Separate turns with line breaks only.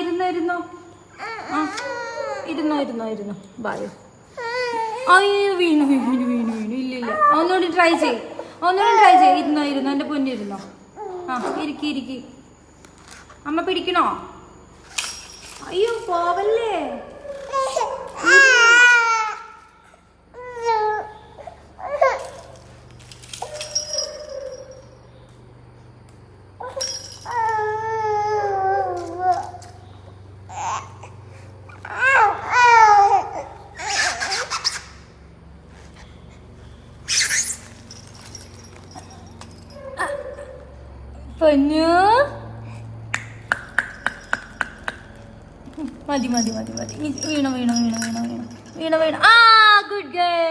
ഇരുന്നോ ഇരുന്നോ. ആ ഇരുന്നോ ഇരുന്നോ ഇരുന്നോ. ബായോ. അയ്യോ വീണു വീണു വീണു വീണു. ഇല്ലില്ല, ഒന്നുകൂടി ട്രൈ ചെയ്, ഒന്നുകൂടി ട്രൈ ചെയ്. ഇരുന്നോ ഇരുന്നോ എൻ്റെ പൊന്നിരുന്നോ. ആ ഇരിക്കി ഇരിക്കി. അമ്മ പിടിക്കണോ? അയ്യോ പോവല്ലേ. പൊന്നു മതി മതി മതി മതി. വീണോ വീണോ വീണോ വീണോ വീണോ വീണോ വീണോ. ആ ഗുഡ് ഗേൾ.